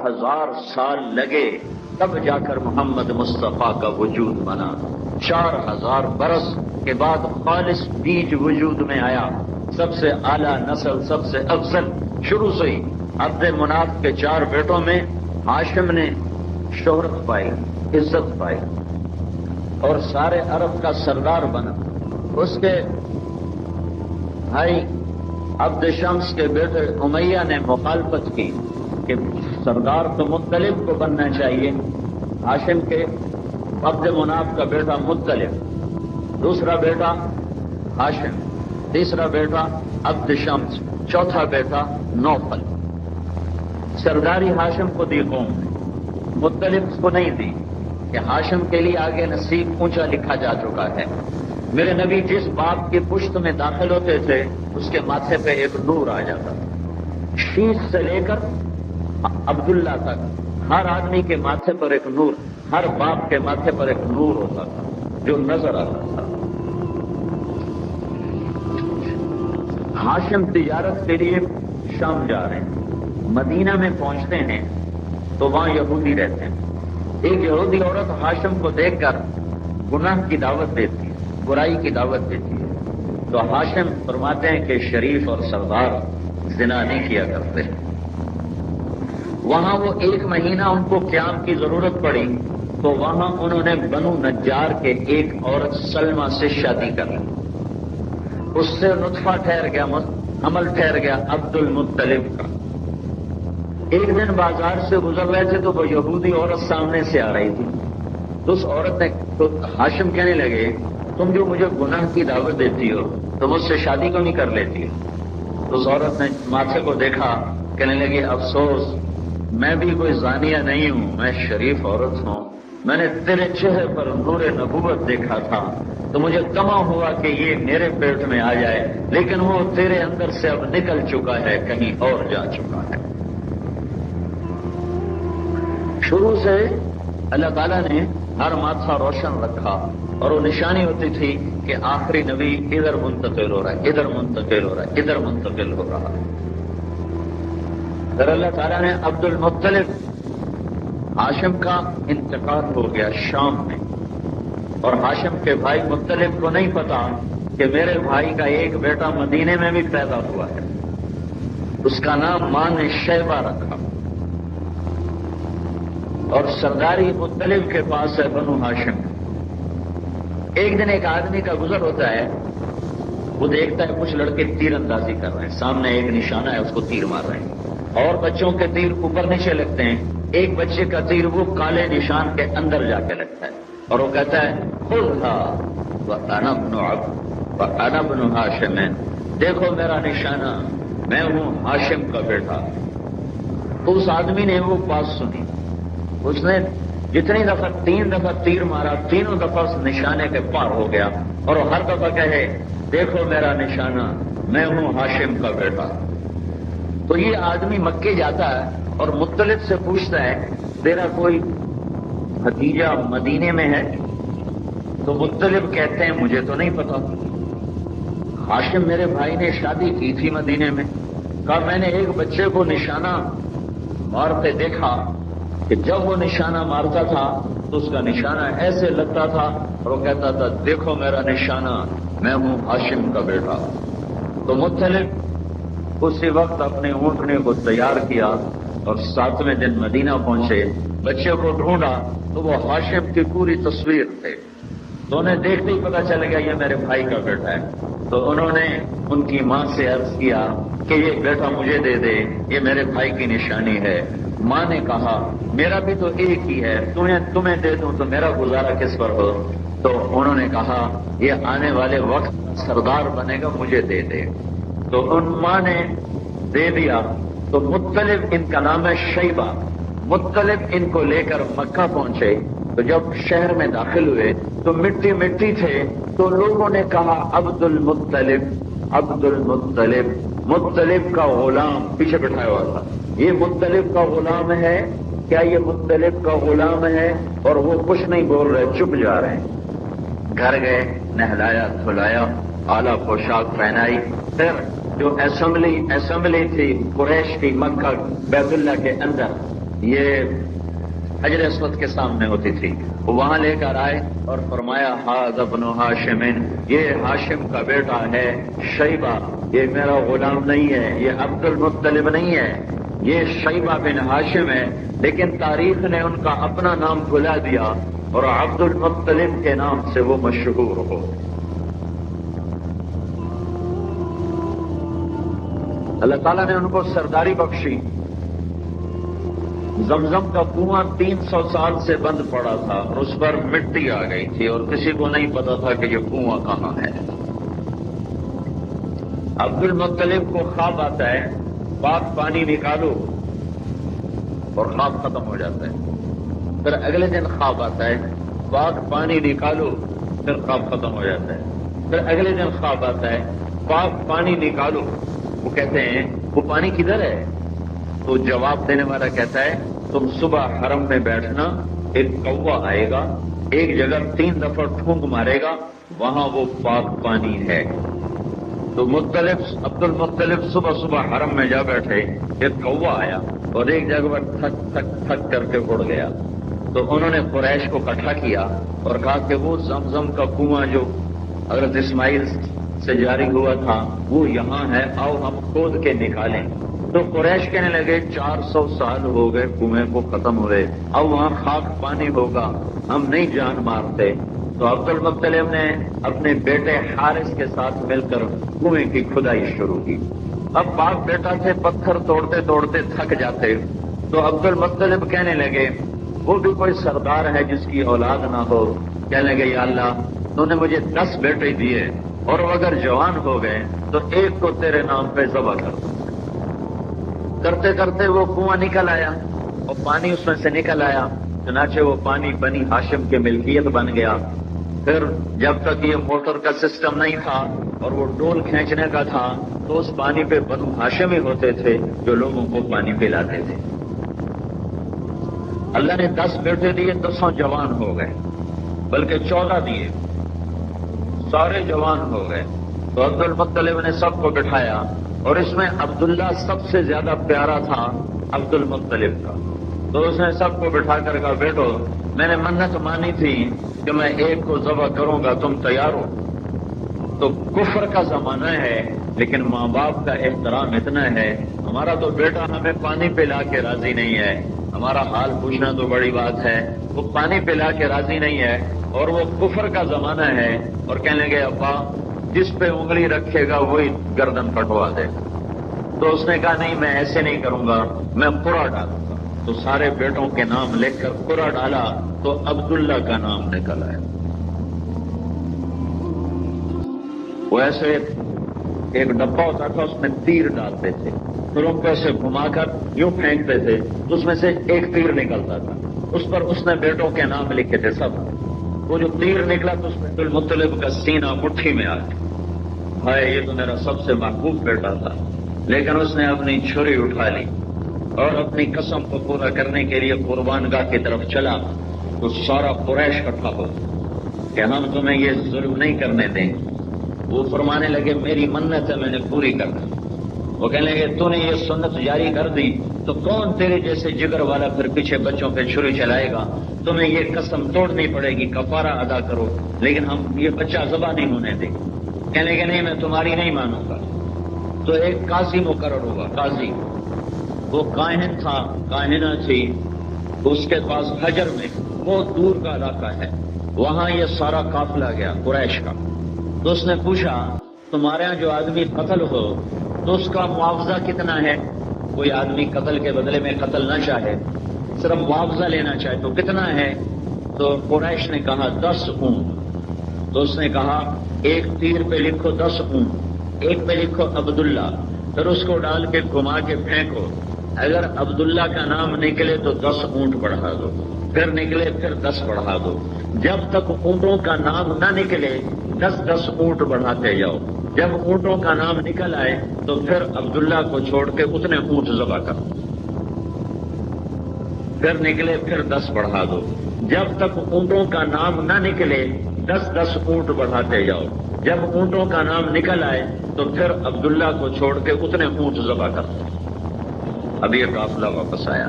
4000 سال لگے تب جا کر محمد مصطفیٰ کا وجود بنا. 4000 برس کے بعد خالص بیج وجود میں آیا. سب سے اعلیٰ نسل، سب سے افضل. شروع سے ہی عبد مناف کے 4 بیٹوں میں ہاشم نے شہرت پائی، عزت پائی اور سارے عرب کا سردار بنا. اس کے بھائی عبد شمس کے بیٹے امیہ نے مخالفت کی کہ سردار تو مطلب کو بننا چاہیے. ہاشم کے عبد مناف کا بیٹا مطلب، دوسرا بیٹا ہاشم، تیسرا بیٹا عبد شمس، چوتھا بیٹا نوفل. سرداری ہاشم کو دی قوم نے، مطلب کو نہیں دی کہ ہاشم کے لیے آگے نصیب اونچا لکھا جا چکا ہے. میرے نبی جس باپ کی پشت میں داخل ہوتے تھے اس کے ماتھے پہ ایک نور آ جاتا تھا. شیش سے لے کر عبداللہ تک ہر آدمی کے ماتھے پر ایک نور، ہر باپ کے ماتھے پر ایک نور ہوتا تھا جو نظر آتا تھا. ہاشم تجارت کے لیے شام جا رہے ہیں. مدینہ میں پہنچتے ہیں تو وہاں یہودی رہتے ہیں. ایک یہودی عورت ہاشم کو دیکھ کر گناہ کی دعوت دیتی ہے، برائی کی دعوت دیتی ہے. تو ہاشم فرماتے ہیں کہ شریف اور سردار زنا نہیں کیا کرتے. وہاں وہ 1 مہینہ ان کو قیام کی ضرورت پڑی تو وہاں انہوں نے بنو نجار کے ایک عورت سلمہ سے شادی کر لی. اس سے نطفہ ٹھہر گیا، حمل ٹھہر گیا عبد المطلب کا. ایک دن بازار سے گزر رہے تھے تو وہ یہودی عورت سامنے سے آ رہی تھی. تو اس عورت نے تو ہاشم کہنے لگے تم جو مجھے گناہ کی دعوت دیتی ہو تو مجھ سے شادی کیوں نہیں کر لیتی ہو؟ تو اس عورت نے ماتھے کو دیکھا، کہنے لگی افسوس میں بھی کوئی زانیہ نہیں ہوں، میں شریف عورت ہوں. میں نے تیرے چہرے پر نور نبوت دیکھا تھا تو مجھے تما ہوا کہ یہ میرے پیٹ میں آ جائے، لیکن وہ تیرے اندر سے اب نکل چکا ہے، کہیں اور جا چکا ہے. شروع سے اللہ تعالیٰ نے ہر ماتھا روشن رکھا اور وہ نشانی ہوتی تھی کہ آخری نبی ادھر منتقل ہو رہا ہے، ادھر منتقل ہو رہا ہے، ادھر منتقل ہو رہا ہے. پھر اللہ تعالیٰ نے عبد المطلب ہاشم کا انتقال ہو گیا شام میں، اور ہاشم کے بھائی مطلب کو نہیں پتا کہ میرے بھائی کا ایک بیٹا مدینے میں بھی پیدا ہوا ہے. اس کا نام ماں نے شیبہ رکھا. اور سرداری مطلب کے پاس ہے بنو ہاشم. ایک دن ایک آدمی کا گزر ہوتا ہے، وہ دیکھتا ہے کچھ لڑکے تیر اندازی کر رہے ہیں، سامنے ایک نشانہ ہے اس کو تیر مار رہے ہیں، اور بچوں کے تیر اوپر نیچے لگتے ہیں. ایک بچے کا تیر وہ کالے نشان کے اندر جا کے لگتا ہے اور وہ کہتا ہے خذھا وانا ابن ہاشم، دیکھو میرا نشانہ، میں ہوں ہاشم کا بیٹا. تو اس آدمی نے وہ بات سنی، اس نے جتنی دفعہ 3 دفعہ تیر مارا، تینوں دفعہ اس نشانے کے پار ہو گیا اور ہر دفعہ کہے دیکھو میرا نشانہ، میں ہوں ہاشم کا بیٹا. تو یہ آدمی مکے جاتا ہے اور مطلب سے پوچھتا ہے تیرا کوئی بھتیجا مدینے میں ہے؟ تو مطلب کہتے ہیں مجھے تو نہیں پتا. ہاشم میرے بھائی نے شادی کی تھی مدینے میں. کہا میں نے ایک بچے کو نشانہ مارتے دیکھا کہ جب وہ نشانہ مارتا تھا تو اس کا نشانہ ایسے لگتا تھا اور وہ کہتا تھا دیکھو میرا نشانہ، میں ہوں ہاشم کا بیٹا. تو مطلب اسی وقت اپنے اونٹنے کو تیار کیا اور 7ویں دن مدینہ پہنچے. بچے کو ڈھونڈا تو وہ ہاشم کی پوری تصویر تھے. تو انہیں دیکھتے ہی پتا چل گیا یہ میرے بھائی کا بیٹا ہے. تو انہوں نے ان کی ماں سے عرض کیا کہ یہ بیٹا مجھے دے دے، یہ میرے بھائی کی نشانی ہے. ماں نے کہا میرا بھی تو ایک ہی ہے، تمہیں دے دوں تو میرا گزارا کس پر ہو؟ تو انہوں نے کہا یہ آنے والے وقت سردار بنے گا، مجھے دے دے. تو ان ماں نے دے دیا. تو مطلب ان کا نام ہے شیبہ. مطلب ان کو لے کر مکہ پہنچے. تو جب شہر میں داخل ہوئے تو مٹی مٹی تھے. تو لوگوں نے کہا عبد المطلب، عبد المطلب. مطلب کا غلام پیچھے بٹھایا ہوا تھا، یہ مطلب کا غلام ہے. کیا یہ مطلب کا غلام ہے؟ اور وہ کچھ نہیں بول رہے، چپ جا رہے ہیں. گھر گئے، نہلایا دھلایا، اعلیٰ پوشاک پہنائی. پھر جو اسمبلی تھی قریش کی مکہ بیت اللہ کے اندر، یہ حجر اسود کے سامنے ہوتی تھی، وہ وہاں لے کر آئے اور فرمایا ھذا ابن ہاشم، یہ ہاشم کا بیٹا ہے شیبہ، یہ میرا غلام نہیں ہے، یہ عبد المطلب نہیں ہے، یہ شیبہ بن ہاشم ہے، لیکن تاریخ نے ان کا اپنا نام بھلا دیا اور عبد المطلب کے نام سے وہ مشہور ہو۔ اللہ تعالیٰ نے ان کو سرداری بخشی۔ زمزم کا کنواں 300 سال سے بند پڑا تھا اور اس پر مٹی آ گئی تھی اور کسی کو نہیں پتا تھا کہ یہ کنواں کہاں ہے۔ عبد المطلب کو خواب آتا ہے پاک پانی نکالو اور خواب ختم ہو جاتا ہے۔ پھر اگلے دن خواب آتا ہے پاک پانی نکالو، پھر خواب ختم ہو جاتا ہے۔ پھر اگلے دن خواب آتا ہے پاک پانی نکالو، وہ کہتے ہیں وہ پانی کدھر ہے؟ تو جواب دینے والا کہتا ہے تم صبح حرم میں بیٹھنا، ایک کوا آئے گا، ایک جگہ 3 دفعہ ٹھونک مارے گا، وہاں وہ پاک پانی ہے۔ تو عبد المطلب صبح صبح حرم میں جا بیٹھے، ایک کوا آیا اور ایک جگہ پر تھک تھک تھک کر کے اڑ گیا۔ تو انہوں نے قریش کو اکٹھا کیا اور کہا کہ وہ زمزم کا کنواں جو حضرت اسماعیل سے جاری ہوا تھا وہ یہاں ہے، آؤ ہم کھود کے نکالیں۔ تو قریش کہنے لگے 400 سال ہو گئے کنویں کو ختم ہوئے، اب وہاں خاک پانی ہوگا، ہم نہیں جان مارتے۔ تو عبد المطلب نے اپنے بیٹے حارث کے ساتھ مل کر کنویں کی کھدائی شروع کی۔ اب باپ بیٹا تھے، پتھر توڑتے توڑتے تھک جاتے، تو عبد المطلب کہنے لگے وہ بھی کوئی سردار ہے جس کی اولاد نہ ہو، کہنے لگے یا اللہ تو نے مجھے 10 بیٹے دیے اور وہ اگر جوان ہو گئے تو ایک کو تیرے نام پہ ذبح کر دوں۔ کرتے کرتے وہ کنواں نکل آیا اور پانی اس میں سے نکل آیا، چنانچہ وہ پانی بنی ہاشم کے ملکیت بن گیا۔ پھر جب تک یہ موٹر کا سسٹم نہیں تھا اور وہ ڈول کھینچنے کا تھا تو اس پانی پہ بنو ہاشم ہی ہوتے تھے جو لوگوں کو پانی پلاتے تھے۔ اللہ نے 10 بیٹے دیے، 10 جوان ہو گئے، بلکہ 14 دیے، سارے جوان ہو گئے۔ تو عبد المطلب نے سب کو بٹھایا اور اس میں عبداللہ سب سے زیادہ پیارا تھا عبد المطلب کا۔ تو اس نے سب کو بٹھا کر کہا بیٹو میں نے منت مانی تھی کہ میں ایک کو ذبح کروں گا، تم تیار ہو؟ تو کفر کا زمانہ ہے لیکن ماں باپ کا احترام اتنا ہے، ہمارا تو بیٹا ہمیں پانی پلا کے راضی نہیں ہے، ہمارا حال پوچھنا تو بڑی بات ہے، وہ پانی پلا کے راضی نہیں ہے اور وہ کفر کا زمانہ ہے، اور کہنے لگے ابا جس پہ انگلی رکھے گا وہی گردن کٹوا دے۔ تو اس نے کہا نہیں میں ایسے نہیں کروں گا، میں قرعہ ڈالوں گا۔ تو سارے بیٹوں کے نام لکھ کر قرعہ ڈالا تو عبداللہ کا نام نکل آیا۔ وہ ایسے ایک ڈبہ ہوتا تھا اس میں تیر ڈالتے تھے، پھر ان کو ایسے گھما کر یوں پھینکتے تھے تو اس میں سے ایک تیر نکلتا تھا، اس پر اس نے بیٹوں کے نام لکھے تھے سب۔ وہ جو تیر نکلا تو اس میں عبد المطلب کا سینہ مٹھی میں آ گیا، ہائے یہ تو میرا سب سے محبوب بیٹا تھا، لیکن اس نے اپنی چھری اٹھا لی اور اپنی قسم کو پورا کرنے کے لیے قربان گاہ کی طرف چلا تو سارا قریش اکٹھا ہو کہ ہم تمہیں یہ ظلم نہیں کرنے دیں۔ وہ فرمانے لگے میری منت ہے میں نے پوری کرنا۔ وہ کہنے لگے تو نے یہ سنت جاری کر دی تو کون تیرے جیسے جگر والا پھر پیچھے بچوں پہ چھری چلائے گا، تمہیں یہ قسم توڑنی پڑے گی، کفارہ ادا کرو، لیکن ہم یہ بچہ ذبح نہیں ہونے دیں۔ کہنے لگے نہیں میں تمہاری نہیں مانوں گا۔ تو ایک قاضی مقرر ہوگا، قاضی وہ کاہن تھا، کاہنہ تھی، اس کے پاس حجر میں بہت دور کا علاقہ ہے، وہاں یہ سارا قافلہ گیا قریش کا۔ تو اس نے پوچھا تمہارے ہاں جو آدمی قتل ہو تو اس کا معاوضہ کتنا ہے؟ کوئی آدمی قتل کے بدلے میں قتل نہ چاہے، صرف معاوضہ لینا چاہے تو کتنا ہے؟ تو قریش نے کہا 10 اونٹ۔ تو اس نے کہا ایک تیر پہ لکھو 10 اونٹ، ایک پہ لکھو عبداللہ، پھر اس کو ڈال کے گھما کے پھینکو، اگر عبداللہ کا نام نکلے تو 10 اونٹ بڑھا دو، پھر نکلے پھر 10 بڑھا دو، جب تک اونٹوں کا نام نہ نکلے 10 اونٹ بڑھاتے جاؤ، جب اونٹوں کا نام نکل آئے تو پھر عبداللہ کو چھوڑ کے اتنے اونٹ ذبح کرو، پھر نکلے پھر 10 بڑھا دو، جب تک اونٹوں کا نام نہ نکلے 10 اونٹ بڑھاتے جاؤ، جب اونٹوں کا نام نکل آئے تو پھر عبداللہ کو چھوڑ کے اتنے اونٹ ذبح کرو۔ اب یہ قافلہ واپس آیا،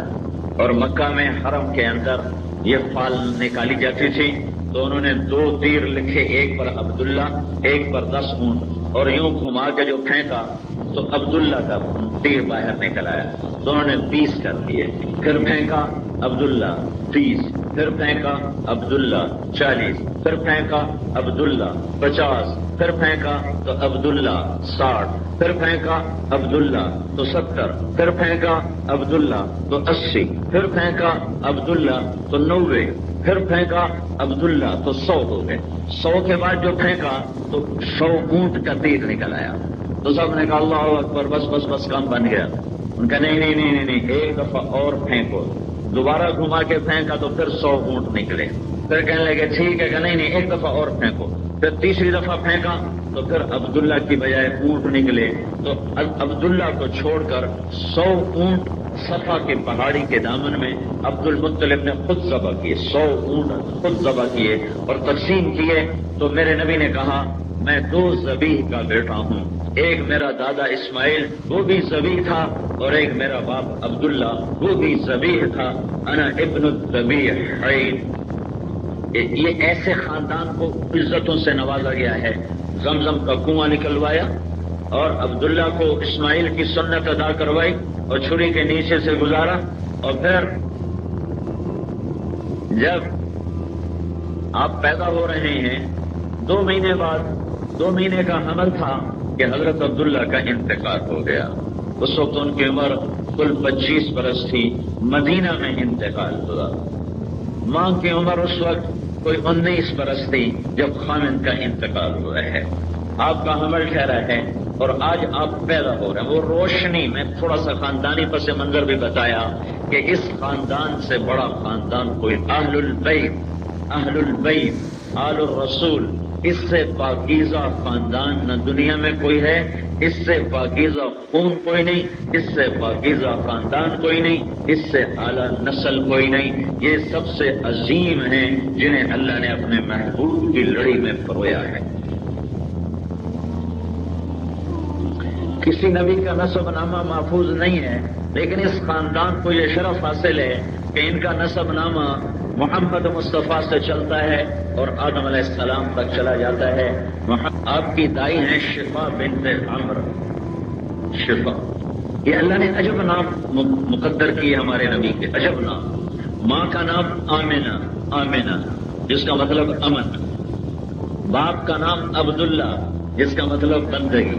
اور مکہ میں حرم کے اندر یہ فال نکالی جاتی تھی تو انہوں نے 2 تیر لکھے، ایک پر عبداللہ، ایک پر 10 اونٹ، اور یوں گھما کے جو پھینکا تو عبداللہ کا تیر باہر نکل آیا، تو انہوں نے 20 کر دیے، پھر پھینکا عبداللہ 30، پھر پھینکا عبداللہ 40، پھر پھینکا عبداللہ 50، پھر پھینکا تو عبداللہ 60، پھر پھینکا عبداللہ تو 70، پھر پھینکا عبداللہ تو 80، پھر پھینکا عبداللہ تو 90، پھر پھینکا عبداللہ تو 100 ہو گئے۔ 100 کے بعد جو پھینکا تو 100 اونٹ کا تیر نکل آیا، تو سب نے کہا اللہ اکبر، بس بس بس کام بن گیا۔ ان کا نہیں نہیں نہیں نہیں، ایک دفعہ اور پھینکو۔ دوبارہ گھما کے پھینکا تو پھر 100 اونٹ نکلے، پھر کہنے لگے ٹھیک ہے کہ نہیں نہیں، ایک دفعہ اور پھینکو۔ پھر تیسری دفعہ پھینکا تو پھر عبداللہ کی بجائے اونٹ نکلے، تو عبداللہ کو چھوڑ کر 100 اونٹ صفا کی پہاڑی کے دامن میں عبد المطلب نے خود ذبح کیے، 100 اونٹ خود ذبح کیے اور تقسیم کیے۔ تو میرے نبی نے کہا میں 2 ذبیح کا بیٹا ہوں، ایک میرا دادا اسماعیل وہ بھی ذبیح تھا، اور ایک میرا باپ عبداللہ وہ بھی ذبیح تھا، انا ابن الذبیحین۔ یہ ایسے خاندان کو عزتوں سے نوازا گیا ہے، زمزم کا کنواں نکلوایا اور عبداللہ کو اسماعیل کی سنت ادا کروائی اور چھری کے نیچے سے گزارا، اور پھر جب آپ پیدا ہو رہے ہیں 2 مہینے بعد، 2 مہینے کا حمل تھا کہ حضرت عبداللہ کا انتقال ہو گیا۔ اس وقت ان کی عمر کل 25 برس تھی، مدینہ میں انتقال ہوا۔ ماں کی عمر اس وقت کوئی 19 برس تھی جب خامد کا انتقال ہوا ہے۔ آپ کا حمل ٹھہرا ہے اور آج آپ پیدا ہو رہے ہیں۔ وہ روشنی میں تھوڑا سا خاندانی پس منظر بھی بتایا کہ اس خاندان سے بڑا خاندان کوئی اہل البیت آل الرسول، اس سے پاکیزہ خاندان نہ دنیا میں کوئی ہے، اس سے پاکیزہ خون کوئی نہیں، اس سے پاکیزہ خاندان کوئی نہیں، اس سے اعلیٰ نسل کوئی نہیں۔ یہ سب سے عظیم ہیں جنہیں اللہ نے اپنے محبوب کی لڑی میں پرویا ہے۔ کسی نبی کا نسب نامہ محفوظ نہیں ہے، لیکن اس خاندان کو یہ شرف حاصل ہے کہ ان کا نسب نامہ محمد مصطفیٰ سے چلتا ہے اور آدم علیہ السلام تک چلا جاتا ہے۔ آپ کی دائی ہیں شفا بنت عمر، شفا، یہ اللہ نے عجب نام مقدر کیے ہمارے نبی کے، عجب نام۔ ماں کا نام آمنہ، آمنہ جس کا مطلب امن، باپ کا نام عبداللہ جس کا مطلب بندگی،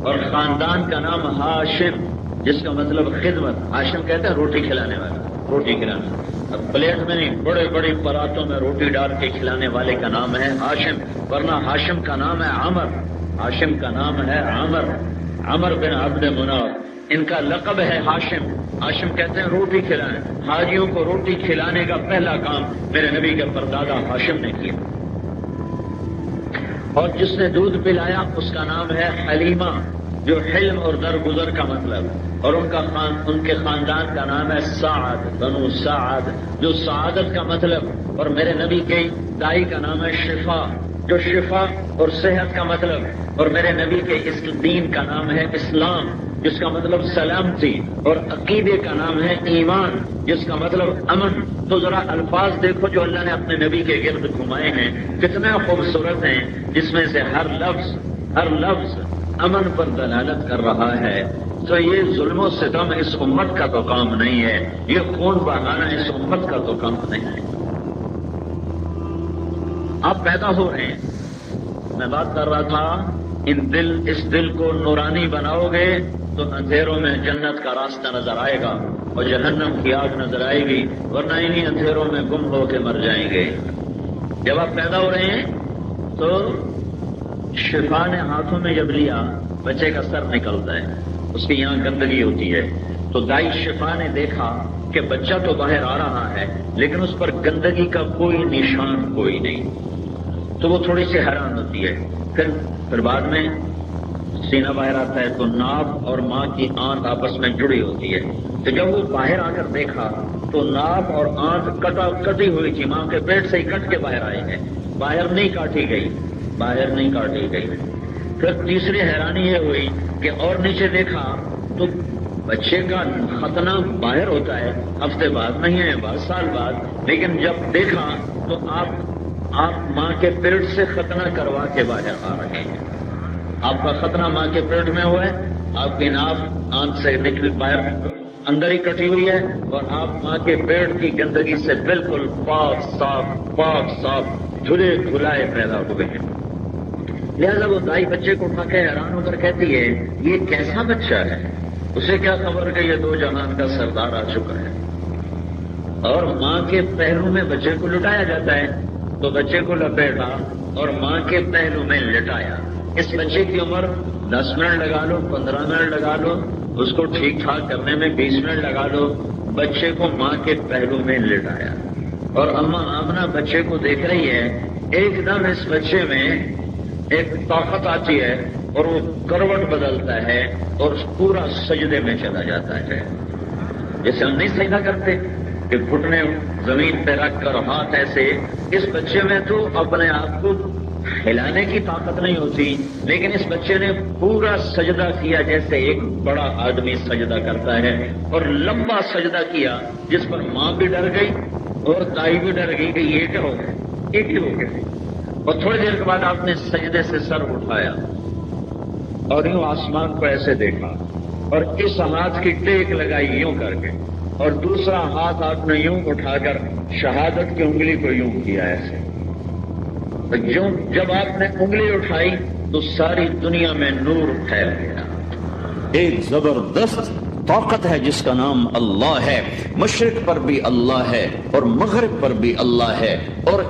اور خاندان کا نام ہاشم جس کا مطلب خدمت۔ ہاشم کہتے ہیں روٹی کھلانے والا، روٹی کھلانا، پلیٹ میں نہیں، بڑے بڑی پراتوں میں روٹی ڈال کے کھلانے والے کا نام ہے ہاشم، ورنہ ہاشم کا نام ہے عمر، ہاشم کا نام ہے عمر، عمر بن عبد مناف، ان کا لقب ہے ہاشم۔ ہاشم کہتے ہیں روٹی کھلائیں، حاجیوں کو روٹی کھلانے کا پہلا کام میرے نبی کے پردادا ہاشم نے کیا، اور جس نے دودھ پلایا اس کا نام ہے حلیمہ، جو حلم اور درگزر کا مطلب، اور ان کے خاندان کا نام ہے سعد، بنو سعد، جو سعادت کا مطلب، اور میرے نبی کے دائی کا نام ہے شفا، جو شفا اور صحت کا مطلب، اور میرے نبی کے اس دین کا نام ہے اسلام جس کا مطلب سلامتی، اور عقیدے کا نام ہے ایمان جس کا مطلب امن۔ تو ذرا الفاظ دیکھو جو اللہ نے اپنے نبی کے گرد گھمائے ہیں، کتنے خوبصورت ہیں، جس میں سے ہر لفظ امن پر دلالت کر رہا ہے۔ تو یہ ظلم و ستم اس امت کا تو کام نہیں ہے، یہ خون بہانا اس امت کا تو کام نہیں ہے۔ آپ پیدا ہو رہے ہیں، میں بات کر رہا تھا، اس دل کو نورانی بناؤ گے تو اندھیروں میں جنت کا راستہ نظر آئے گا اور جہنم کی آگ نظر آئے گی، ورنہ انہیں اندھیروں میں گم ہو کے مر جائیں گے۔ جب آپ پیدا ہو رہے ہیں تو شفا نے ہاتھوں میں جب لیا، بچے کا سر نکلتا ہے، اس کی یہاں گندگی ہوتی ہے، تو دائی شفا نے دیکھا کہ بچہ تو باہر آ رہا ہے لیکن اس پر گندگی کا کوئی نشان کوئی نہیں، تو وہ تھوڑی سی حیران ہوتی ہے۔ پھر بعد میں سینہ باہر آتا ہے تو ناف اور ماں کی آنکھ آپس میں جڑی ہوتی ہے، تو جب وہ باہر آ کر دیکھا تو ناف اور آنکھ کٹی ہوئی تھی، ماں کے پیٹ سے ہی کٹ کے باہر آئی ہے، باہر نہیں کاٹی گئی۔ پھر تیسری حیرانی یہ ہوئی کہ اور نیچے دیکھا تو بچے کا ختنہ باہر ہوتا ہے ہفتے بعد، مہینے بعد، سال بعد، لیکن جب دیکھا تو آپ ماں کے پیٹ سے ختنہ کروا کے باہر آ رہے ہیں. آپ کا ختنہ ماں کے پیٹ میں ہوا ہے، آپ کی ناف آنکھ سے نکل باہر اندر ہی کٹی ہوئی ہے، اور آپ ماں کے پیٹ کی گندگی سے بالکل پاک صاف دھلے دھلائے پیدا ہوئے ہیں. لہذا وہ دائی بچے کو اٹھا کے حیران ہو کر کہتی ہے یہ کیسا بچہ ہے؟ اسے کیا خبر کہ یہ 2 جہان کا سردار آ چکا ہے. اور ماں کے پہلو میں بچے کو لٹایا جاتا ہے، تو بچے کو لپیٹا اور ماں کے پہلو میں لٹایا. اس بچے کی عمر 10 منٹ لگا لو، 15 منٹ لگا لو، اس کو ٹھیک ٹھاک کرنے میں 20 منٹ لگا لو. بچے کو ماں کے پہلو میں لٹایا اور اماں آمنہ بچے کو دیکھ رہی ہے. ایک دم اس بچے میں ایک طاقت آتی ہے اور وہ کروٹ بدلتا ہے اور پورا سجدے میں چلا جاتا ہے. جیسے ہم نہیں سجدہ کرتے کہ گھٹنے زمین پہ رکھ کر ہاتھ ایسے، اس بچے میں تو اپنے آپ کو ہلانے کی طاقت نہیں ہوتی، لیکن اس بچے نے پورا سجدہ کیا جیسے ایک بڑا آدمی سجدہ کرتا ہے، اور لمبا سجدہ کیا جس پر ماں بھی ڈر گئی اور دائی بھی ڈر گئی کہ یہ کیا ہو گیا، یہ کیا ہو گیا. اور تھوڑی دیر کے بعد آپ نے سجدے سے سر اٹھایا اور یوں آسمان کو ایسے دیکھا اور اس ہاتھ کی ٹیک لگائی یوں کر کے، اور دوسرا ہاتھ آپ نے یوں اٹھا کر شہادت کی انگلی کو یوں کیا ایسے. جب آپ نے انگلی اٹھائی تو ساری دنیا میں نور پھیل گیا. ایک زبردست طاقت ہے جس کا نام اللہ ہے. مشرق پر بھی اللہ ہے اور مغرب پر بھی اللہ ہے اور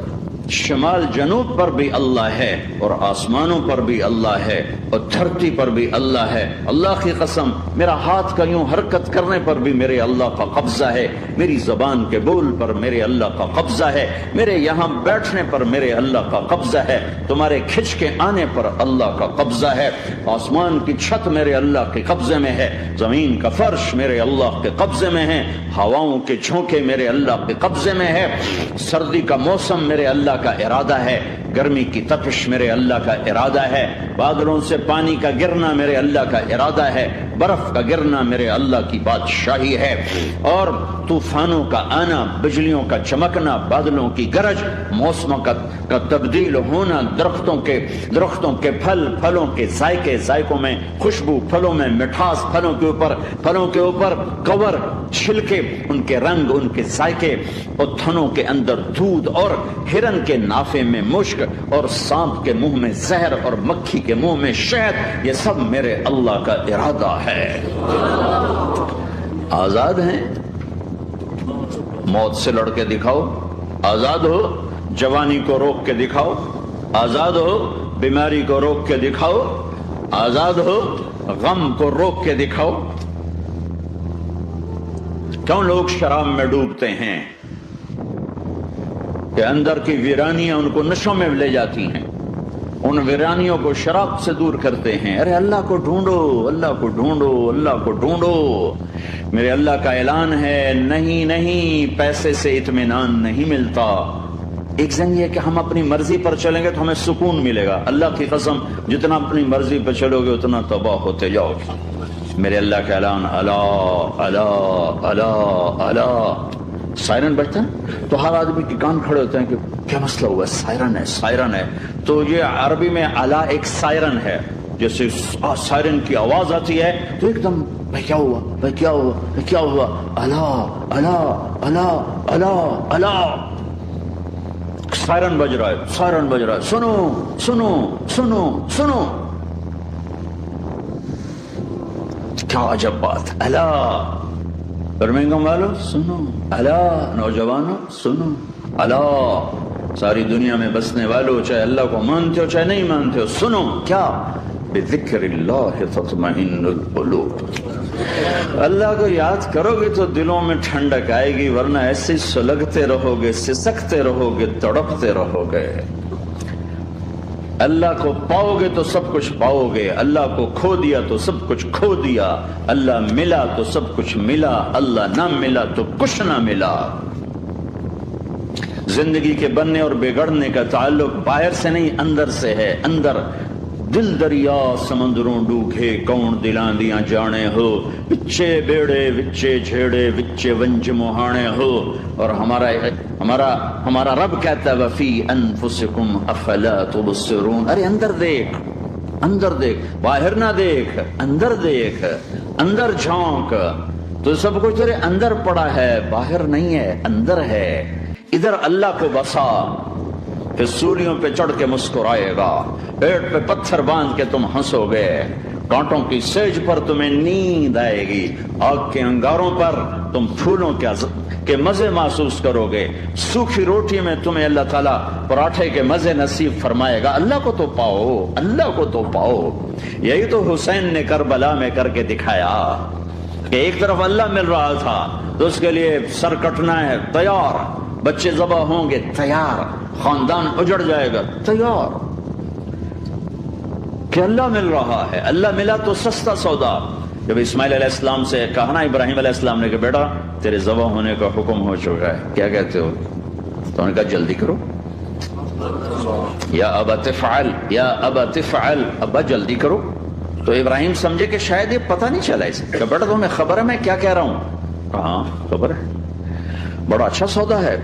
شمال جنوب پر بھی اللہ ہے اور آسمانوں پر بھی اللہ ہے اور دھرتی پر بھی اللہ ہے. اللہ کی قسم میرا ہاتھ کا یوں حرکت کرنے پر بھی میرے اللہ کا قبضہ ہے، میری زبان کے بول پر میرے اللہ کا قبضہ ہے، میرے یہاں بیٹھنے پر میرے اللہ کا قبضہ ہے، تمہارے کھچ کے آنے پر اللہ کا قبضہ ہے. آسمان کی چھت میرے اللہ کے قبضے میں ہے، زمین کا فرش میرے اللہ کے قبضے میں ہے، ہواؤں کے جھونکے میرے اللہ کے قبضے میں ہے، سردی کا موسم میرے اللہ کا ارادہ ہے، گرمی کی تپش میرے اللہ کا ارادہ ہے، بادلوں سے پانی کا گرنا میرے اللہ کا ارادہ ہے، برف کا گرنا میرے اللہ کی بادشاہی ہے، اور طوفانوں کا آنا، بجلیوں کا چمکنا، بادلوں کی گرج، موسموں کا تبدیل ہونا، درختوں کے پھلوں کے ذائقوں میں خوشبو، پھلوں میں مٹھاس، پھلوں کے اوپر کور، چھلکے، ان کے رنگ، ان کے ذائقے، اور تھنوں کے اندر دودھ، اور ہرن کے نافے میں مشک، اور سانپ کے منہ میں زہر، اور مکھی کے منہ میں شہد. یہ سب میرے اللہ کا ارادہ ہے. آزاد ہیں؟ موت سے لڑ کے دکھاؤ. آزاد ہو؟ جوانی کو روک کے دکھاؤ. آزاد ہو؟ بیماری کو روک کے دکھاؤ. آزاد ہو؟ غم کو روک کے دکھاؤ. کیوں لوگ شراب میں ڈوبتے ہیں؟ کہ اندر کی ویرانیاں ان کو نشوں میں لے جاتی ہیں، ان ویرانیوں کو شراب سے دور کرتے ہیں. ارے اللہ کو ڈھونڈو، اللہ کو ڈھونڈو، اللہ کو ڈھونڈو. میرے اللہ کا اعلان ہے، نہیں پیسے سے اطمینان نہیں ملتا. ایک زنگ یہ کہ ہم اپنی مرضی پر چلیں گے تو ہمیں سکون ملے گا. اللہ کی قسم جتنا اپنی مرضی پر چلو گے اتنا تباہ ہوتے جاؤ گے. میرے اللہ کا اعلان، اللہ اللہ اللہ اللہ. سائرن بجتا ہے تو ہر آدمی کے کان کھڑے ہوتے ہیں کہ کیا مسئلہ ہوا ہے، سائرن ہے. تو یہ عربی میں الا ایک سائرن ہے. جیسے سائرن کی آواز آتی ہے تو ایک دم کیا ہوا، اللہ اللہ اللہ اللہ اللہ. سائرن بج رہا ہے، سنو سنو سنو سنو. کیا عجب بات. اللہ برمنگم والو سنو، اللہ نوجوانوں سنو، اللہ ساری دنیا میں بسنے والوں، چاہے اللہ کو مانتے ہو چاہے نہیں مانتے ہو، سنو. کیا؟ بذکر اللہ تطمئن القلوب. اللہ کو یاد کرو گے تو دلوں میں ٹھنڈک آئے گی، ورنہ ایسے سلگتے رہو گے، سسکتے رہو گے، تڑپتے رہو گے. اللہ کو پاؤ گے تو سب کچھ پاؤ گے، اللہ کو کھو دیا تو سب کچھ کھو دیا. اللہ ملا تو سب کچھ ملا، اللہ نہ ملا تو کچھ نہ ملا. زندگی کے بننے اور بگڑنے کا تعلق باہر سے نہیں اندر سے ہے. اندر دل دریا سمندروں ڈوگے کون دلاں دیاں جانے ہو وچے بیڑے وچے جھیڑے وچے ونج مہانے ہو. اور ہمارا رب کہتا ہے وفی انفسکم افلا تبصرون. ارے اندر دیکھ باہر نہ دیکھ، اندر دیکھ، اندر جھونک. تو سب کچھ تیرے اندر پڑا ہے، باہر نہیں ہے، اندر ہے. ادھر اللہ کو بسا، پھر سولیوں پہ چڑھ کے مسکرائے گا، پیٹ پہ پتھر باندھ کے تم ہنسو گے، کانٹوں کی سیج پر تمہیں نیند آئے گی، آگ کے انگاروں پر تم پھولوں کے مزے محسوس کرو گے، سوکھی روٹی میں تمہیں اللہ تعالیٰ پراٹھے کے مزے نصیب فرمائے گا. اللہ کو تو پاؤ، اللہ کو تو پاؤ. یہی تو حسین نے کربلا میں کر کے دکھایا کہ ایک طرف اللہ مل رہا تھا تو اس کے لیے سر کٹنا ہے تیار، بچے ذبح ہوں گے تیار، خاندان اجڑ جائے گا تیار، کہ اللہ مل رہا ہے. اللہ ملا تو سستا سودا. جب اسماعیل علیہ السلام سے کہا نا ابراہیم علیہ السلام نے کہ بیٹا تیرے ذبح ہونے کا حکم ہو چکا ہے، کیا کہتے ہو؟ تو انہوں نے کہا جلدی کرو. یا ابا تفعل، یا ابا تفعل، ابا جلدی کرو. تو ابراہیم سمجھے کہ شاید یہ پتہ نہیں چلا اسے کہ بیٹا تمہیں خبر ہے میں کیا کہہ رہا ہوں؟ ہاں خبر ہے، بڑا اچھا سودا ہے،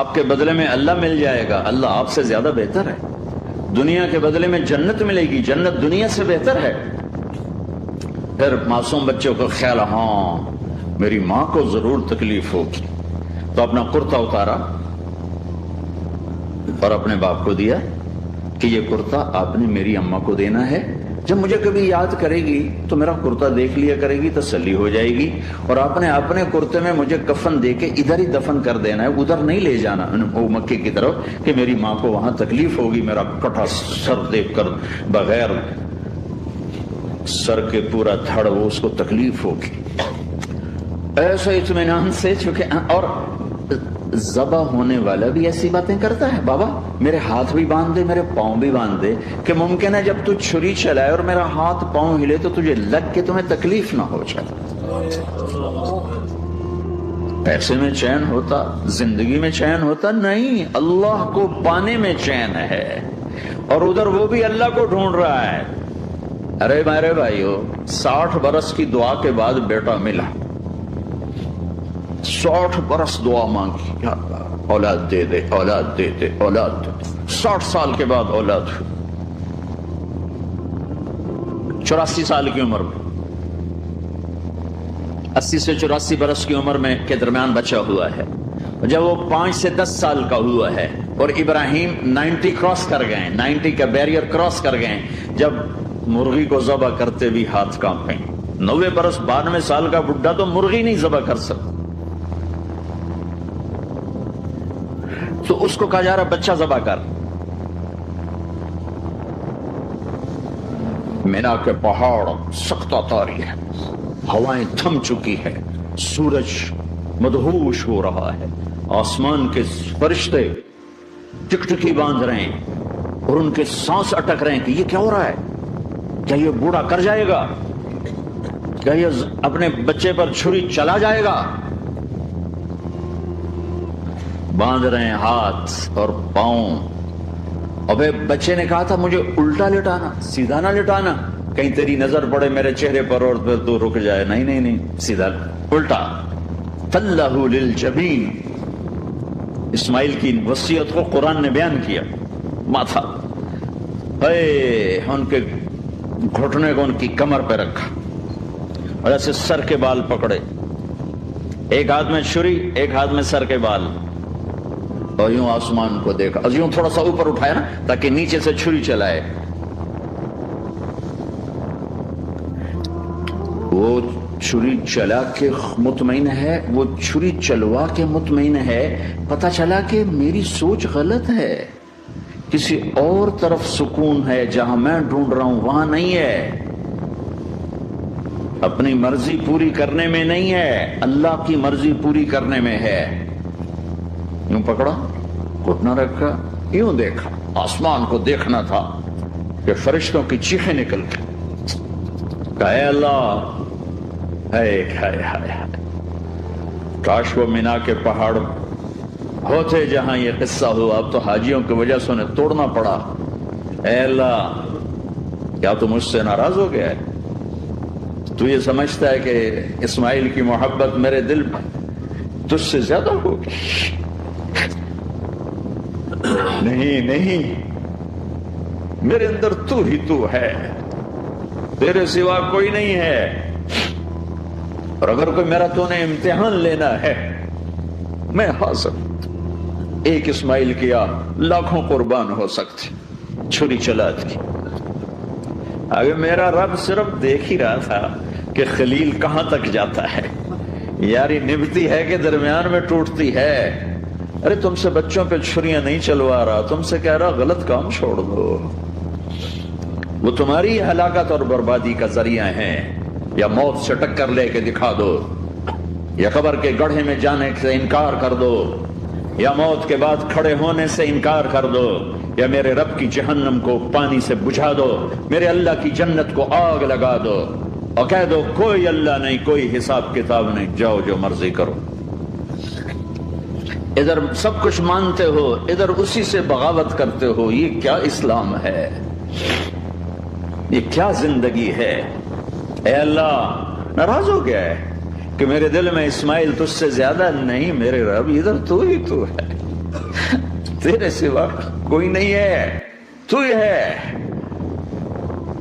آپ کے بدلے میں اللہ مل جائے گا. اللہ آپ سے زیادہ بہتر ہے. دنیا کے بدلے میں جنت ملے گی، جنت دنیا سے بہتر ہے. پھر معصوم بچوں کو خیال، ہاں میری ماں کو ضرور تکلیف ہوگی، تو اپنا کرتا اتارا اور اپنے باپ کو دیا کہ یہ کرتا آپ نے میری اماں کو دینا ہے، جب مجھے کبھی یاد کرے گی تو میرا کرتا دیکھ لیا کرے گی، تسلی ہو جائے گی. اور آپ نے اپنے کرتے میں مجھے کفن دے کے ادھر ہی دفن کر دینا ہے، ادھر نہیں لے جانا وہ مکے کی طرف کہ میری ماں کو وہاں تکلیف ہوگی، میرا کٹا سر دیکھ کر بغیر سر کے پورا دھڑ وہ اس کو تکلیف ہوگی. ایسے اطمینان سے، چونکہ اور ذبح ہونے والا بھی ایسی باتیں کرتا ہے، بابا میرے ہاتھ بھی باندھ دے، میرے پاؤں بھی باندھ دے، کہ ممکن ہے جب تو چھری چلائے اور میرا ہاتھ پاؤں ہلے تو تجھے لگ کے تمہیں تکلیف نہ ہو جائے. پیسے میں چین ہوتا، زندگی میں چین ہوتا نہیں، اللہ کو پانے میں چین ہے. اور ادھر وہ بھی اللہ کو ڈھونڈ رہا ہے. ارے میرے بھائیو، 60 برس کی دعا کے بعد بیٹا ملا، 60 برس دعا مانگی، یا اللہ اولاد دے دے، اولاد دے دے، اولاد دے دے. 60 سال کے بعد اولاد ہوئی، 84 سال کی عمر میں، 80 سے 84 برس کی عمر میں کے درمیان بچہ ہوا ہے. جب وہ 5 سے 10 سال کا ہوا ہے اور ابراہیم 90 کراس کر گئے، 90 کا بیریئر کراس کر گئے، جب مرغی کو ذبح کرتے بھی ہاتھ کانپیں. 90 برس 92 سال کا بڈھا تو مرغی نہیں ذبح کر سکتا. تو اس کو کہا جا رہا بچہ ذبح کر. مینا کے پہاڑ سختہ تاری ہے، ہوائیں تھم چکی ہے، سورج مدہوش ہو رہا ہے، آسمان کے فرشتے ٹکٹکی باندھ رہے ہیں اور ان کے سانس اٹک رہے ہیں کہ یہ کیا ہو رہا ہے، کیا یہ بوڑھا کر جائے گا، کیا یہ اپنے بچے پر چھری چلا جائے گا. باندھ رہے ہیں ہاتھ اور پاؤں. ابے بچے نے کہا تھا مجھے الٹا لٹانا، سیدھا نہ لٹانا، کہیں تیری نظر پڑے میرے چہرے پر اور تو رک جائے. نہیں نہیں نہیں، سیدھا الٹا. تلہ للجبین، اسماعیل کی وصیت کو قرآن نے بیان کیا. ماتھا ان کے گھٹنے کو ان کی کمر پہ رکھا اور ایسے سر کے بال پکڑے، ایک ہاتھ میں چھری ایک ہاتھ میں سر کے بال، اور یوں آسمان کو دیکھا، یوں تھوڑا سا اوپر اٹھایا نا تاکہ نیچے سے چھری چلائے. وہ چھری چلا کے مطمئن ہے، وہ چھری چلوا کے مطمئن ہے. پتہ چلا کہ میری سوچ غلط ہے، کسی اور طرف سکون ہے، جہاں میں ڈھونڈ رہا ہوں وہاں نہیں ہے. اپنی مرضی پوری کرنے میں نہیں ہے، اللہ کی مرضی پوری کرنے میں ہے. یوں پکڑا، گھٹنا رکھا، یوں دیکھا. آسمان کو دیکھنا تھا کہ فرشتوں کی چیخیں نکل گئی. اے اللہ، کاش وہ مینا کے پہاڑ ہوتے جہاں یہ قصہ ہوا. اب تو حاجیوں کی وجہ سے انہیں توڑنا پڑا. اے اللہ کیا تو مجھ سے ناراض ہو گیا ہے؟ تو یہ سمجھتا ہے کہ اسماعیل کی محبت میرے دل میں تجھ سے زیادہ ہوگی؟ نہیں نہیں، میرے اندر تو ہی تو ہے، تیرے سوا کوئی نہیں ہے، اور اگر کوئی میرا تو نے امتحان لینا ہے میں حاضر ہوں۔ ایک اسماعیل کیا لاکھوں قربان ہو سکتے، چھری چلا دی۔ اگر میرا رب صرف دیکھ ہی رہا تھا کہ خلیل کہاں تک جاتا ہے، یاری نبھتی ہے کہ درمیان میں ٹوٹتی ہے۔ ارے تم سے بچوں پہ چھریاں نہیں چلوا رہا، تم سے کہہ رہا غلط کام چھوڑ دو، وہ تمہاری ہلاکت اور بربادی کا ذریعہ ہیں، یا موت سے ٹکر لے کے دکھا دو، یا قبر کے گڑھے میں جانے سے انکار کر دو، یا موت کے بعد کھڑے ہونے سے انکار کر دو، یا میرے رب کی جہنم کو پانی سے بجھا دو، میرے اللہ کی جنت کو آگ لگا دو، اور کہہ دو کوئی اللہ نہیں، کوئی حساب کتاب نہیں، جاؤ جو مرضی کرو۔ ادھر سب کچھ مانتے ہو، ادھر اسی سے بغاوت کرتے ہو۔ یہ کیا اسلام ہے؟ یہ کیا زندگی ہے؟ اے اللہ ناراض ہو گیا ہے کہ میرے دل میں اسماعیل تجھ سے زیادہ نہیں، میرے رب ادھر تو ہی تو ہے، تیرے سوا کوئی نہیں ہے، تو ہی ہے۔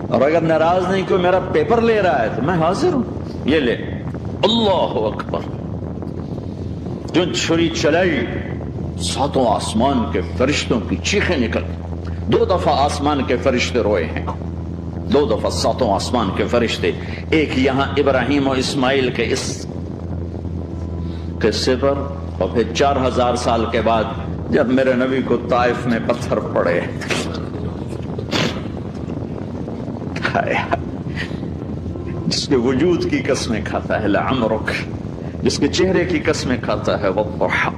اور اگر ناراض نہیں کوئی میرا پیپر لے رہا ہے تو میں حاضر ہوں، یہ لے۔ اللہ اکبر، جو چھری چلائی ساتوں آسمان کے فرشتوں کی چیخیں نکل، 2 دفعہ آسمان کے فرشتے روئے ہیں، 2 دفعہ ساتوں آسمان کے فرشتے، ایک یہاں ابراہیم و اسماعیل کے اس قصے پر، اور پھر 4000 سال کے بعد جب میرے نبی کو طائف میں پتھر پڑے۔ جس کے وجود کی قسمیں کھاتا ہے لعمرک، جس کے چہرے کی قسمیں کھاتا ہے والضحى،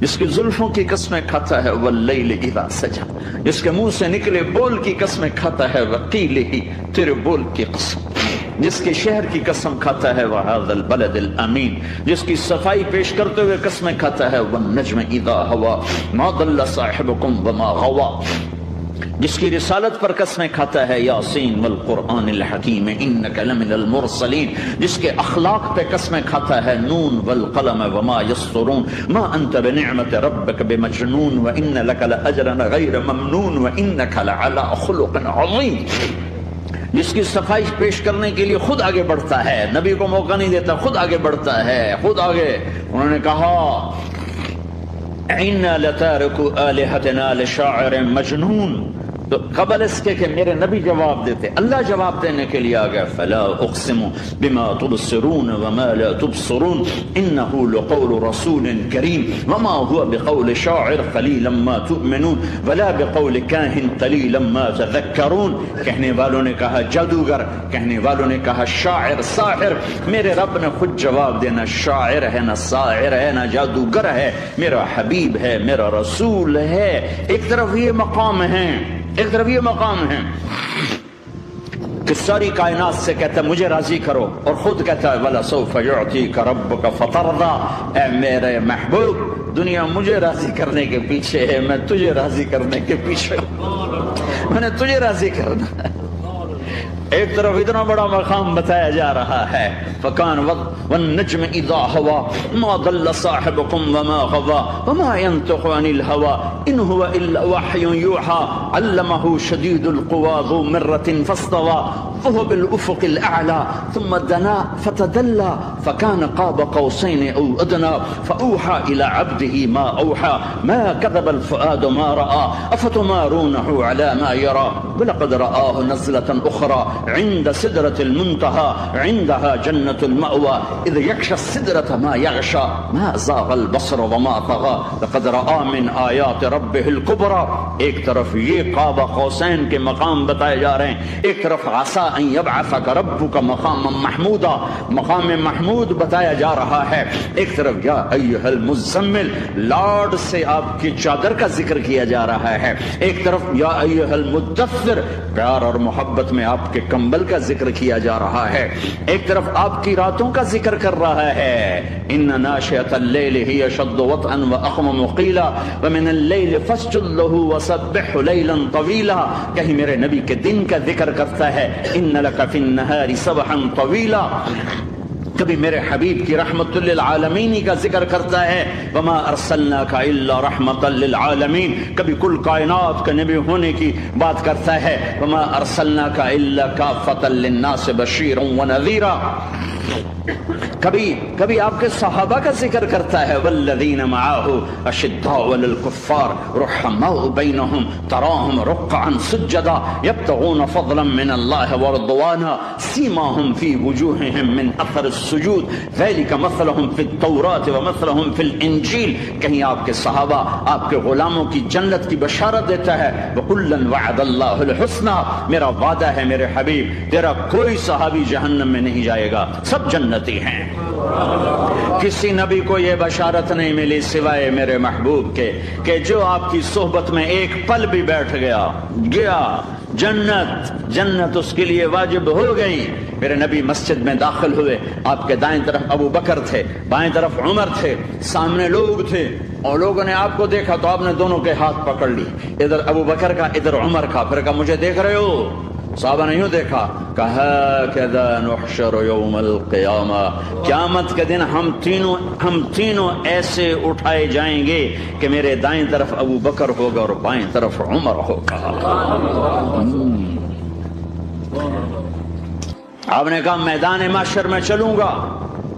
جس کی زلفوں کی قسمیں کھاتا ہے واللیل اذا سجى، جس کے منہ سے نکلے بول کی قسمیں کھاتا ہے وقیلہ، تیرے بول کی قسم، جس کے شہر کی قسم کھاتا ہے وہذا البلد الامین، جس کی صفائی پیش کرتے ہوئے قسمیں کھاتا ہے والنجم اذا هوى ما ضل صاحبكم وما غوى، جس کی رسالت پر قسمیں کھاتا ہے یاسین والقرآن الحکیم انک لمن المرسلین، جس کے اخلاق پہ قسمیں کھاتا ہے نون والقلم وما یسطرون ما انت بنعمت ربک بمجنون وان لک لاجرا غیر ممنون وانک لعلی خلق عظیم، جس کی صفائی پیش کرنے کے لیے خود آگے بڑھتا ہے، نبی کو موقع نہیں دیتا، خود آگے بڑھتا ہے، خود آگے۔ انہوں نے کہا اِنَّا لَتَارِكُ آلِهَتِنَا لِشَاعِرٍ مَجْنُونَ، تو قبل اس کے کہ میرے نبی جواب دیتے، اللہ جواب دینے کے لیے آ گیا، فَلَا أُقْسِمُ بِمَا تُبْصِرُونَ وَمَا لَا تُبْصِرُونَ إِنَّهُ لَقَوْلُ رَسُولٍ كَرِيمٍ وَمَا هُوَ بِقَوْلِ شَاعِرٍ قَلِيلًا مَا تُؤْمِنُونَ وَلَا بِقَوْلِ كَاهِنٍ قَلِيلًا مَا تَذَكَّرُونَ۔ کہنے والوں نے کہا جادوگر، کہنے والوں نے کہا شاعر، ساحر، میرے رب نے خود جواب دینا، شاعر ہے نہ ساحر ہے نہ جادوگر ہے، میرا حبیب ہے، میرا رسول ہے۔ ایک طرف یہ مقام ہے، ایک طرف یہ مقام ہے کہ ساری کائنات سے کہتا ہے مجھے راضی کرو، اور خود کہتا ہے وَلَسَوْفَ يُعْطِيكَ رَبُّكَ فَتَرْضَىٰ، اے میرے محبوب دنیا مجھے راضی کرنے کے پیچھے ہے، میں تجھے راضی کرنے کے پیچھے ہوں، میں نے تجھے راضی کرنا ہے۔ ایک طرف اتنا بڑا مقام بتایا جا رہا ہے، فَكَانَ وَالنَّجْمِ إِذَا هَوَىٰ مَا ضَلَّ صَاحِبُكُمْ وَمَا غَوَىٰ وَمَا يَنطِقُ عَنِ الْهَوَىٰ إِنْ هُوَ إِلَّا وَحْيٌ يُوحَىٰ عَلَّمَهُ شَدِيدُ الْقُوَىٰ ذُو مِرَّةٍ فَاسْتَوَىٰ وهو بالأفق الأعلى ثم دنا فتدلى فكان قاب قوسين أو أدنى فأوحى إلى عبده ما أوحى ما كذب الفؤاد ما رأى أفتمارونه على ما يرى ولقد رآه نزلة أخرى عند سدرة المنتهى عندها جنة المأوى إذ يغشى السدرة ما يغشى ما زاغ البصر وما طغى لقد رأى من آيات ربه الكبرى۔ ایک طرف یہ قاب قوسین کے مقام بتائے جا رہے ہیں، ایک طرف عسى ان يبعثك ربك مقاما محمودا، مقام محمود بتایا جا رہا ہے، ایک طرف یا ایھا المزمل لارڈ سے آپ کی چادر کا ذکر کیا جا رہا ہے، ایک طرف یا ایھا المدثر پیار اور محبت میں آپ کے کمبل کا ذکر کیا جا رہا ہے، ایک طرف آپ کی راتوں کا ذکر ذکر کر رہا ہے ان ناشئۃ اللیل ہی اشد وطئا واقوم قیلا ومن اللیل فاسجد له وسبح لیلا طویلا. کہیں میرے نبی کے دن کا ذکر کرتا ہے ان لک فی النہار سبحا طویلا. کبھی میرے حبیب کی رحمت للعالمین کا ذکر کرتا ہے وما ارسلناک الا رحمت للعالمین. کبھی کل کائنات کے نبی ہونے کی بات کرتا ہے وما ارسلناک الا کافۃ للناس بشیرا ونذیرا. کبھی آپ کے صحابہ کا ذکر کرتا ہے والذین معه اشداء علی الکفار رحماء بینہم تراہم رکعا سجدا یبتغون فضلا من اللہ ورضوانا سیماہم فی وجوہہم من اثر السجود ذلک مثلہم فی التوراۃ ومثلہم فی الانجیل. کہیں آپ کے صحابہ آپ کے غلاموں کی جنت کی بشارت دیتا ہے وکلا وعد اللہ الحسنى. میرا وعدہ ہے میرے حبیب تیرا کوئی صحابی جہنم میں نہیں جائے گا، سب جنتی ہیں. کسی نبی کو یہ بشارت نہیں ملی سوائے میرے محبوب کے کہ جو آپ کی صحبت میں ایک پل بھی بیٹھ گیا جنت اس کے لیے واجب ہو گئی. میرے نبی مسجد میں داخل ہوئے، آپ کے دائیں طرف ابو بکر تھے، بائیں طرف عمر تھے، سامنے لوگ تھے اور لوگوں نے آپ کو دیکھا تو آپ نے دونوں کے ہاتھ پکڑ لی، ادھر ابو بکر کا ادھر عمر کا. پھر کہا مجھے دیکھ رہے ہو؟ صحابہ نے یوں دیکھا. کہا کذا نحشر یوم القیامہ، قیامت کے دن ہم تینوں ایسے اٹھائے جائیں گے کہ میرے دائیں طرف ابو بکر ہوگا اور بائیں طرف عمر ہوگا. آپ نے کہا میدان محشر میں چلوں گا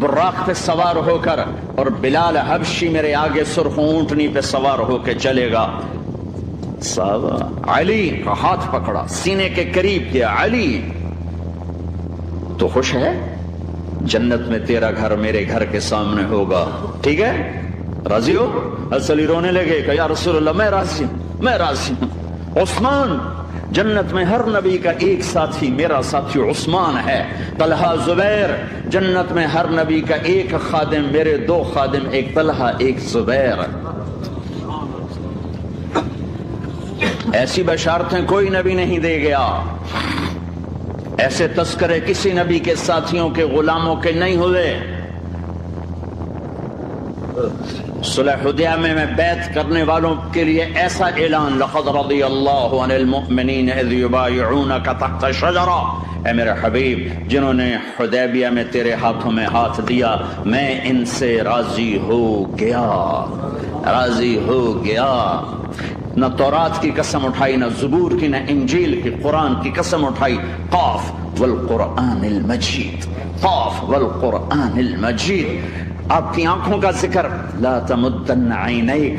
براق پہ سوار ہو کر اور بلال حبشی میرے آگے سرخ اونٹنی پہ سوار ہو کے چلے گا. صحابہ علی کا ہاتھ پکڑا، سینے کے قریب کیا. علی تو خوش ہے؟ جنت میں تیرا گھر میرے گھر کے سامنے ہوگا، ٹھیک ہے؟ راضی ہو؟ حضرت علی رونے لگے کہ یا رسول اللہ میں راضی ہوں. عثمان، جنت میں ہر نبی کا ایک ساتھی میرا ساتھی عثمان ہے. طلحہ، زبیر، جنت میں ہر نبی کا ایک خادم میرے دو خادم، ایک طلحہ ایک زبیر. ایسی بشارتیں کوئی نبی نہیں دے گیا، ایسے تذکرے کسی نبی کے ساتھیوں کے غلاموں کے نہیں ہوئے. صلح حدیبیہ میں بیعت کرنے والوں کے لیے ایسا اعلان لقد رضی اللہ عن المؤمنین اذ یبایعونک تحت الشجرہ. اے میرے حبیب جنہوں نے حدیبیہ میں تیرے ہاتھوں میں ہاتھ دیا میں ان سے راضی ہو گیا. نہ تورات کی قسم اٹھائی، نہ زبور کی، نہ انجیل کی، قرآن کی قسم اٹھائی. قاف والقرآن المجید، قاف والقرآن المجید. آپ کی آنکھوں کا ذکر لا تمدن عینیک،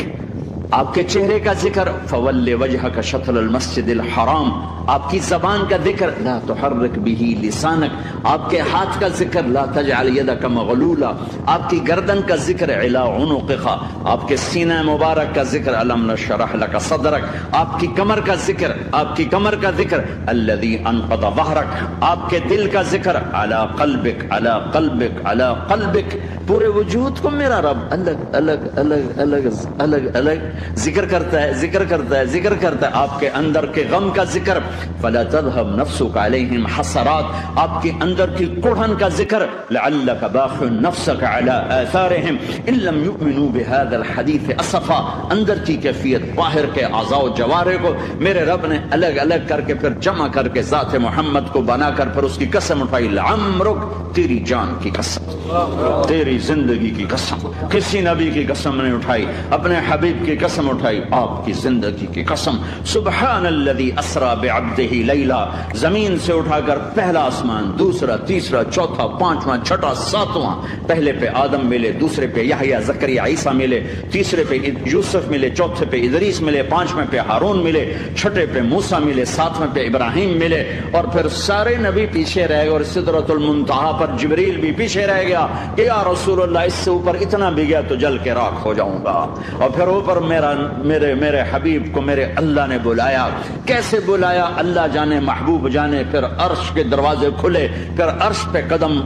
آپ کے چہرے کا ذکر فول وجہک شطر المسجد الحرام. آپ کی زبان کا ذکر لا تحرک به لسانک. آپ کے ہاتھ کا ذکر لا تجعل یدک مغلولا. آپ کی گردن کا ذکر علی عنقک. آپ کے سینہ مبارک کا ذکر الم نشرح لک صدرک. آپ کی کمر کا ذکر الذی انقض ظہرک. آپ کے دل کا ذکر علی قلبک. پورے وجود کو میرا رب الگ ذکر کرتا ہے. آپ کے اندر کے غم کا ذکر فلا تذهب نفسك عليهم حسرات. آپ کے اندر کی کڑھن کا ذکر لعلك باخع نفسك على آثارهم ان لم يؤمنوا بهذا الحديث اسفا. اندر کی کیفیت باہر کے اعضاء و جوارح کو میرے رب نے الگ الگ کر کے پھر جمع کر کے ذات محمد کو بنا کر پھر اس کی قسم اٹھائی. لعمرک، تیری جان کی قسم، تیری زندگی کی قسم. کسی نبی کی قسم نہیں اٹھائی، اپنے حبیب کی قسم اٹھائی، آپ کی زندگی کی قسم. سبحان الذی اسری بعبدہ لیلا. زمین سے اٹھا کر پہلا آسمان، دوسرا، تیسرا، چوتھا، پانچواں، چھٹا، ساتواں. پہلے پہ آدم ملے، دوسرے پہ یحییٰ، زکریا، عیسیٰ ملے، تیسرے پہ یوسف ملے، چوتھے پہ ادریس ملے، پانچویں پہ ہارون ملے، چھٹے پہ موسیٰ ملے، ساتویں پہ ابراہیم ملے. اور پھر سارے نبی پیچھے رہ گئے اور سدرۃ المنتہا پر جبریل بھی پیچھے رہ گیا کہ یا رسول اللہ اس سے اوپر اتنا بھی گیا تو جل کے راکھ ہو جاؤں گا. اور پھر اوپر میرے حبیب کو میرے اللہ نے بلایا. کیسے بلایا اللہ جانے، محبوب جانے. پھر عرش کے دروازے کھلے، پھر عرش پہ قدم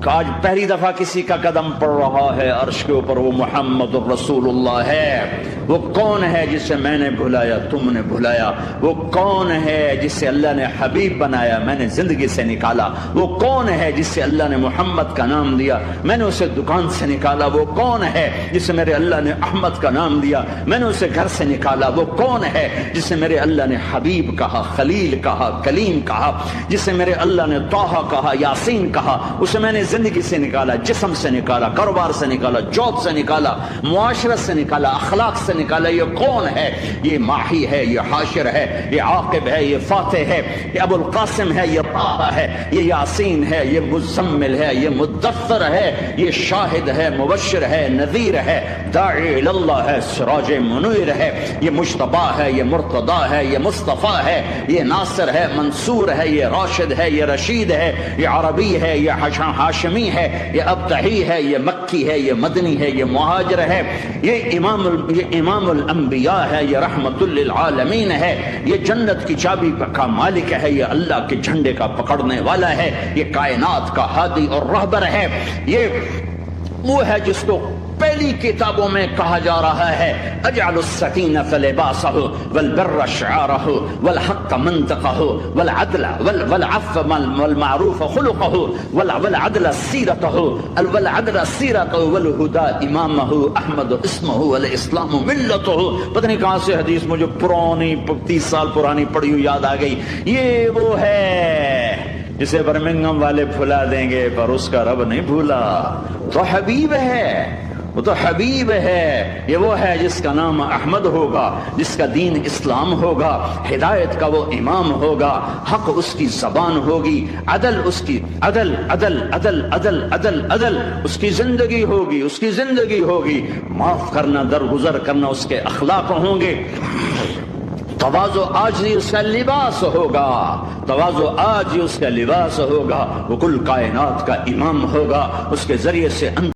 آج پہلی دفعہ کسی کا قدم پڑ رہا ہے عرش کے اوپر، وہ محمد الرسول اللہ ہے۔ وہ کون ہے جسے میں نے بھلایا تم نے بھلایا؟ وہ کون ہے جسے اللہ نے حبیب بنایا میں نے زندگی سے نکالا؟ وہ کون ہے جسے اللہ نے محمد کا نام دیا میں نے اسے دکان سے نکالا؟ وہ کون ہے جسے میرے اللہ نے احمد کا نام دیا میں نے اسے گھر سے نکالا؟ وہ کون ہے جسے میرے اللہ نے حبیب کہا، خلیل کہا، کلیم کہا، جسے میرے اللہ نے طٰہٰ کہا، یاسین کہا؟ اسے میں نے زندگی سے نکالا، جسم سے نکالا، کاروبار سے نکالا، جاب سے نکالا، معاشرت سے نکالا، اخلاق سے نکالا۔ یہ کون ہے؟ یہ ماہی ہے، یہ حاشر ہے، یہ عاقب ہے، یہ فاتح ہے، یہ ابو القاسم ہے، یہ طٰہٰ ہے، یہ یاسین ہے، یہ مزمل ہے، یہ مدثر ہے، یہ شاہد ہے، مبشر ہے، نذیر ہے، داعی اللہ ہے، سراج منیر ہے، یہ مجتبی ہے، یہ مرتضی ہے، یہ مصطفیٰ ہے، یہ ناصر ہے، منصور ہے، یہ راشد ہے، یہ رشید ہے، یہ عربی ہے، یہ ہاشمی ہے، یہ ابتحی ہے، یہ مکی ہے، یہ مدنی ہے، یہ مہاجر ہے، یہ امام الانبیاء ہے، یہ رحمت للعالمین ہے، یہ جنت کی چابی کا مالک ہے، یہ اللہ کے جھنڈے کا پکڑنے والا ہے، یہ کائنات کا ہادی اور رہبر ہے۔ یہ وہ ہے جس کو پہلی کتابوں میں کہا جا رہا ہے اجعل السکینۃ لباسہ والبر شعارہ والحق منطقہ والعدل والعفو والمعروف خلقہ والعدل سیرتہ والہدى امامہ احمد اسمہ والاسلام ملتہ۔ پتہ نہیں کہاں سے حدیث مجھے پرانی 30 سال پرانی پڑھی ہوئی یاد آ گئی۔ یہ وہ ہے جسے برمنگم والے بھلا دیں گے پر اس کا رب نہیں بھولا۔ تو حبیب ہے، وہ تو حبیب ہے۔ یہ وہ ہے جس کا نام احمد ہوگا، جس کا دین اسلام ہوگا، ہدایت کا وہ امام ہوگا، حق اس کی زبان ہوگی، عدل اس کی عدل عدل عدل عدل عدل عدل اس کی زندگی ہوگی، اس کی زندگی ہوگی، معاف کرنا، درگزر کرنا اس کے اخلاق ہوں گے، تواضع عاجزی اس کا لباس ہوگا، تواضع عاجزی اس کا لباس ہوگا، وہ کل کائنات کا امام ہوگا، اس کے ذریعے سے